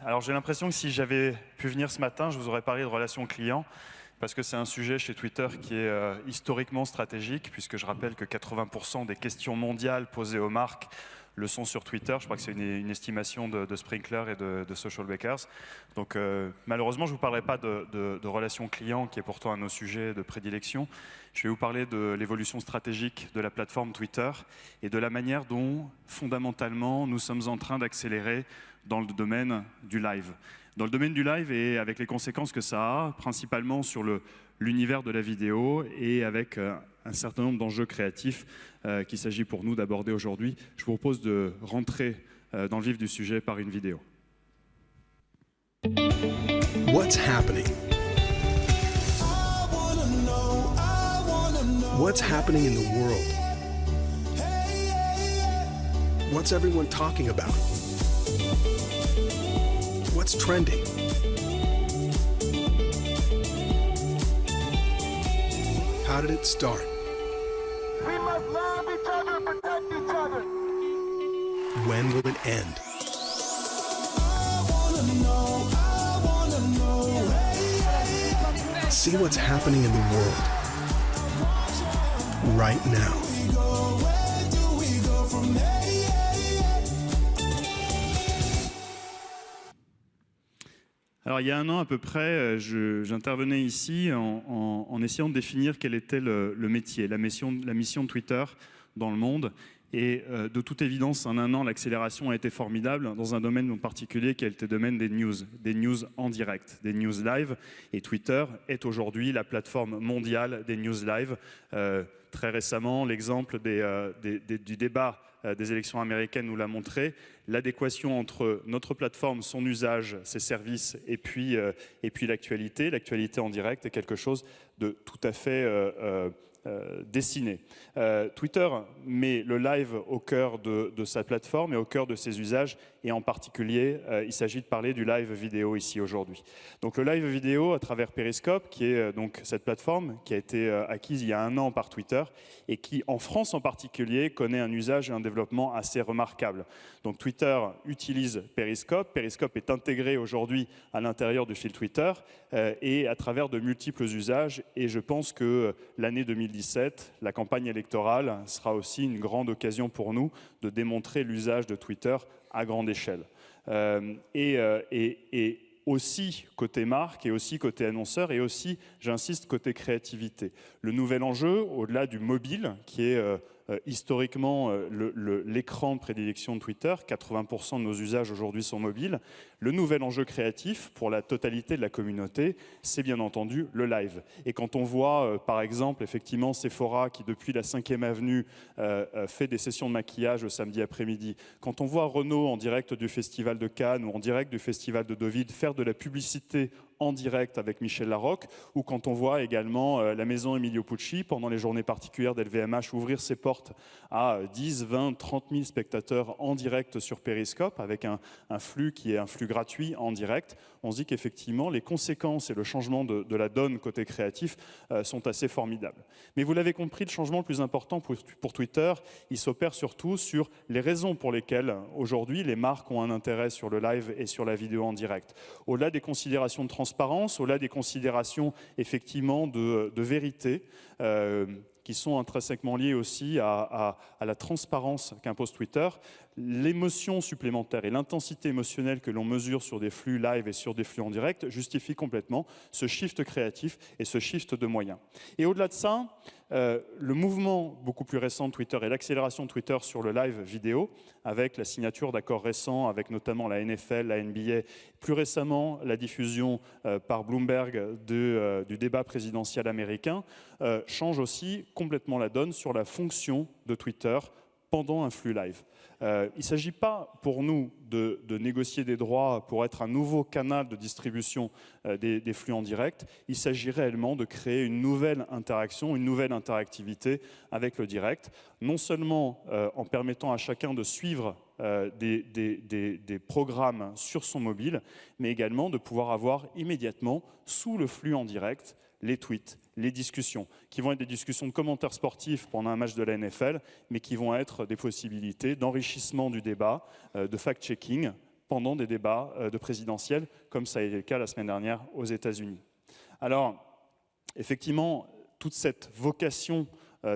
Alors j'ai l'impression que si j'avais pu venir ce matin, je vous aurais parlé de relations clients, parce que c'est un sujet chez Twitter qui est historiquement stratégique, puisque je rappelle que 80% des questions mondiales posées aux marques le sont sur Twitter. Je crois que c'est une estimation de Sprinkler et de Social Bakers. Donc malheureusement, je ne vous parlerai pas de relations clients, qui est pourtant un de nos sujets de prédilection. Je vais vous parler de l'évolution stratégique de la plateforme Twitter et de la manière dont, fondamentalement, nous sommes en train d'accélérer dans le domaine du live. Dans le domaine du live et avec les conséquences que ça a, principalement sur l'univers de la vidéo et avec un certain nombre d'enjeux créatifs qu'il s'agit pour nous d'aborder aujourd'hui. Je vous propose de rentrer dans le vif du sujet par une vidéo. What's happening? What's happening in the world? What's everyone talking about? What's trending? How did it start? We must love each other and protect each other. When will it end? I wanna know. See what's happening in the world right now. Where do we go from here? Alors il y a un an à peu près, j'intervenais ici en essayant de définir quel était le métier, la mission de Twitter dans le monde. Et de toute évidence, en un an, l'accélération a été formidable dans un domaine en particulier qui est le domaine des news en direct, des news live. Et Twitter est aujourd'hui la plateforme mondiale des news live. Très récemment, l'exemple du débat des élections américaines nous l'a montré. L'adéquation entre notre plateforme, son usage, ses services et puis l'actualité. L'actualité en direct est quelque chose de tout à fait dessiné. Twitter met le live au cœur de sa plateforme et au cœur de ses usages, et en particulier, il s'agit de parler du live vidéo ici aujourd'hui. Donc le live vidéo à travers Periscope, qui est donc cette plateforme qui a été acquise il y a un an par Twitter et qui, en France en particulier, connaît un usage et un développement assez remarquable. Donc Twitter utilise Periscope. Periscope est intégré aujourd'hui à l'intérieur du fil Twitter et à travers de multiples usages, et je pense que l'année 2017, la campagne électorale, sera aussi une grande occasion pour nous de démontrer l'usage de Twitter à grande échelle. Et aussi côté marque, et aussi côté annonceur, et aussi, j'insiste, côté créativité. Le nouvel enjeu, au-delà du mobile, qui est historiquement l'écran de prédilection de Twitter, 80% de nos usages aujourd'hui sont mobiles. Le nouvel enjeu créatif pour la totalité de la communauté, c'est bien entendu le live. Et quand on voit, par exemple, effectivement, Sephora qui, depuis la 5e avenue, fait des sessions de maquillage le samedi après-midi, quand on voit Renault en direct du Festival de Cannes ou en direct du Festival de Deauville faire de la publicité en direct avec Michel Larocque, ou quand on voit également la maison Emilio Pucci, pendant les journées particulières d'LVMH, ouvrir ses portes à 10, 20, 30 000 spectateurs en direct sur Periscope, avec un flux qui est un flux gratuit en direct, on se dit qu'effectivement, les conséquences et le changement de la donne côté créatif sont assez formidables. Mais vous l'avez compris, le changement le plus important pour Twitter, il s'opère surtout sur les raisons pour lesquelles, aujourd'hui, les marques ont un intérêt sur le live et sur la vidéo en direct. Au-delà des considérations de transparence, au-delà des considérations effectivement de vérité, qui sont intrinsèquement liées aussi à la transparence qu'impose Twitter, l'émotion supplémentaire et l'intensité émotionnelle que l'on mesure sur des flux live et sur des flux en direct justifient complètement ce shift créatif et ce shift de moyens. Et au-delà de ça, le mouvement beaucoup plus récent de Twitter et l'accélération de Twitter sur le live vidéo, avec la signature d'accords récents avec notamment la NFL, la NBA, plus récemment la diffusion par Bloomberg du débat présidentiel américain, change aussi complètement la donne sur la fonction de Twitter pendant un flux live. Il ne s'agit pas pour nous de négocier des droits pour être un nouveau canal de distribution des flux en direct. Il s'agit réellement de créer une nouvelle interaction, une nouvelle interactivité avec le direct, non seulement en permettant à chacun de suivre des programmes sur son mobile, mais également de pouvoir avoir immédiatement, sous le flux en direct, les tweets, les discussions, qui vont être des discussions de commentaires sportifs pendant un match de la NFL, mais qui vont être des possibilités d'enrichissement du débat, de fact-checking, pendant des débats de présidentielles, comme ça a été le cas la semaine dernière aux États-Unis. Alors, effectivement, toute cette vocation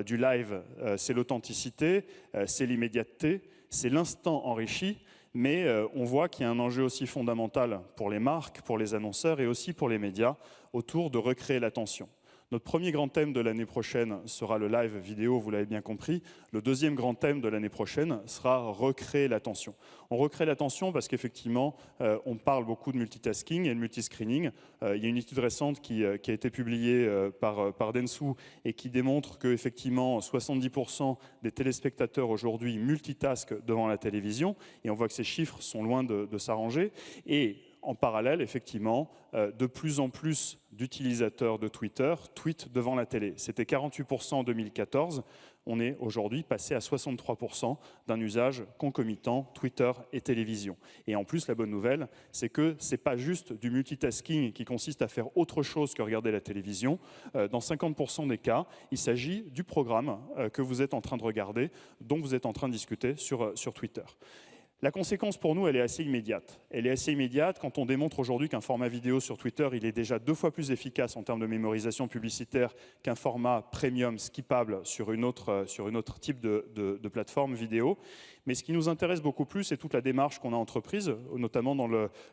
du live, c'est l'authenticité, c'est l'immédiateté, c'est l'instant enrichi, mais on voit qu'il y a un enjeu aussi fondamental pour les marques, pour les annonceurs et aussi pour les médias autour de recréer l'attention. Notre premier grand thème de l'année prochaine sera le live vidéo, vous l'avez bien compris. Le deuxième grand thème de l'année prochaine sera recréer l'attention. On recrée l'attention parce qu'effectivement, on parle beaucoup de multitasking et de multiscreening. Il y a une étude récente qui a été publiée par Dentsu et qui démontre qu'effectivement, 70% des téléspectateurs aujourd'hui multitaskent devant la télévision. Et on voit que ces chiffres sont loin de s'arranger. Et en parallèle, effectivement, de plus en plus d'utilisateurs de Twitter tweetent devant la télé. C'était 48% en 2014. On est aujourd'hui passé à 63% d'un usage concomitant Twitter et télévision. Et en plus, la bonne nouvelle, c'est que ce n'est pas juste du multitasking qui consiste à faire autre chose que regarder la télévision. Dans 50% des cas, il s'agit du programme que vous êtes en train de regarder, dont vous êtes en train de discuter sur Twitter. La conséquence pour nous, elle est assez immédiate. Elle est assez immédiate quand on démontre aujourd'hui qu'un format vidéo sur Twitter, il est déjà 2 fois plus efficace en termes de mémorisation publicitaire qu'un format premium skippable sur une autre type de plateforme vidéo. Mais ce qui nous intéresse beaucoup plus, c'est toute la démarche qu'on a entreprise, notamment dans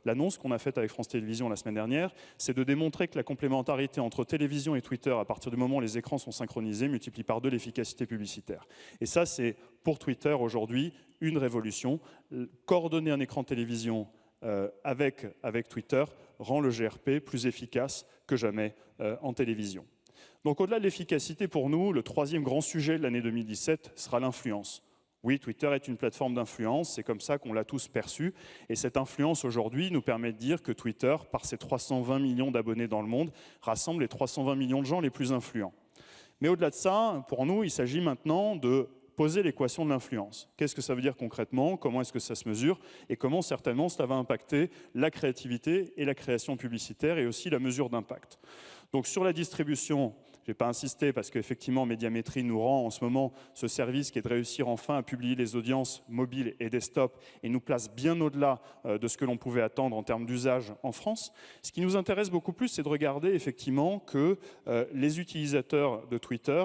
l'annonce qu'on a faite avec France Télévisions la semaine dernière, c'est de démontrer que la complémentarité entre télévision et Twitter, à partir du moment où les écrans sont synchronisés, multiplie par 2 l'efficacité publicitaire. Et ça, c'est pour Twitter aujourd'hui une révolution. Coordonner un écran de télévision avec Twitter rend le GRP plus efficace que jamais en télévision. Donc au-delà de l'efficacité, pour nous, le troisième grand sujet de l'année 2017 sera l'influence. Oui, Twitter est une plateforme d'influence, c'est comme ça qu'on l'a tous perçu. Et cette influence aujourd'hui nous permet de dire que Twitter, par ses 320 millions d'abonnés dans le monde, rassemble les 320 millions de gens les plus influents. Mais au-delà de ça, pour nous, il s'agit maintenant de poser l'équation de l'influence. Qu'est-ce que ça veut dire concrètement? Comment est-ce que ça se mesure? Et comment certainement cela va impacter la créativité et la création publicitaire et aussi la mesure d'impact? Donc sur la distribution, je n'ai pas insisté parce qu'effectivement Médiamétrie nous rend en ce moment ce service qui est de réussir enfin à publier les audiences mobiles et desktop et nous place bien au-delà de ce que l'on pouvait attendre en termes d'usage en France. Ce qui nous intéresse beaucoup plus, c'est de regarder effectivement que les utilisateurs de Twitter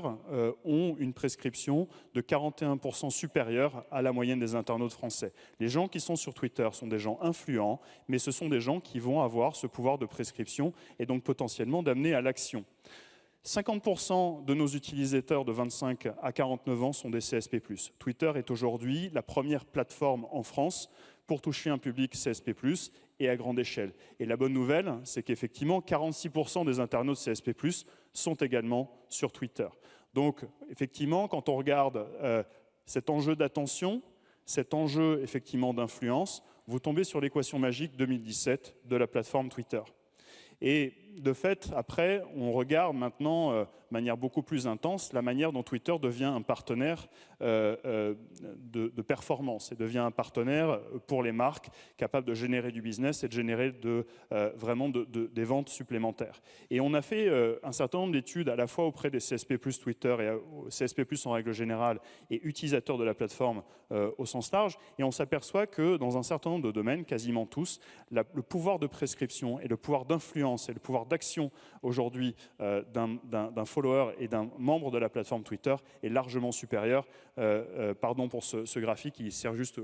ont une prescription de 41% supérieure à la moyenne des internautes français. Les gens qui sont sur Twitter sont des gens influents, mais ce sont des gens qui vont avoir ce pouvoir de prescription et donc potentiellement d'amener à l'action. 50% de nos utilisateurs de 25 à 49 ans sont des CSP+. Twitter est aujourd'hui la première plateforme en France pour toucher un public CSP+, et à grande échelle. Et la bonne nouvelle, c'est qu'effectivement, 46% des internautes CSP+, sont également sur Twitter. Donc, effectivement, quand on regarde cet enjeu d'attention, cet enjeu, effectivement, d'influence, vous tombez sur l'équation magique 2017 de la plateforme Twitter. Et de fait, après, on regarde maintenant, de manière beaucoup plus intense, la manière dont Twitter devient un partenaire de performance et devient un partenaire pour les marques capable de générer du business et de générer vraiment des ventes supplémentaires. Et on a fait un certain nombre d'études à la fois auprès des CSP+, Twitter et CSP+, en règle générale et utilisateurs de la plateforme au sens large, et on s'aperçoit que dans un certain nombre de domaines, quasiment tous, le pouvoir de prescription et le pouvoir d'influence et le pouvoir d'action aujourd'hui d'un follower et d'un membre de la plateforme Twitter est largement supérieur. Pardon pour ce graphique, il sert juste,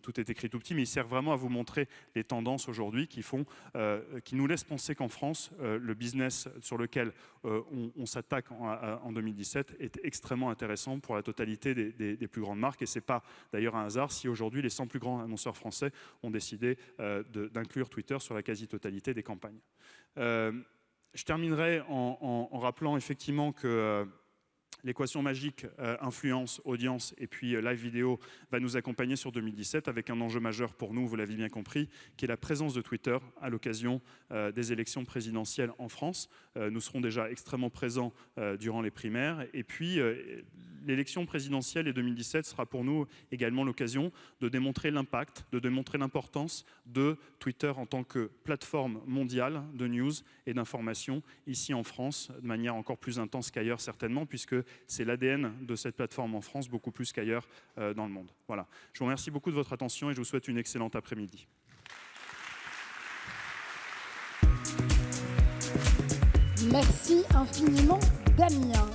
tout est écrit tout petit, mais il sert vraiment à vous montrer les tendances aujourd'hui qui nous laissent penser qu'en France, le business sur lequel on s'attaque en 2017 est extrêmement intéressant pour la totalité des plus grandes marques. Et ce n'est pas d'ailleurs un hasard si aujourd'hui les 100 plus grands annonceurs français ont décidé d'inclure Twitter sur la quasi-totalité des campagnes. Je terminerai en rappelant effectivement que l'équation magique influence, audience et puis live vidéo va nous accompagner sur 2017 avec un enjeu majeur pour nous, vous l'avez bien compris, qui est la présence de Twitter à l'occasion des élections présidentielles en France. Nous serons déjà extrêmement présents durant les primaires et puis l'élection présidentielle et 2017 sera pour nous également l'occasion de démontrer l'impact, de démontrer l'importance de Twitter en tant que plateforme mondiale de news et d'information ici en France, de manière encore plus intense qu'ailleurs certainement, puisque c'est l'ADN de cette plateforme en France, beaucoup plus qu'ailleurs dans le monde. Voilà. Je vous remercie beaucoup de votre attention et je vous souhaite une excellente après-midi. Merci infiniment, Damien.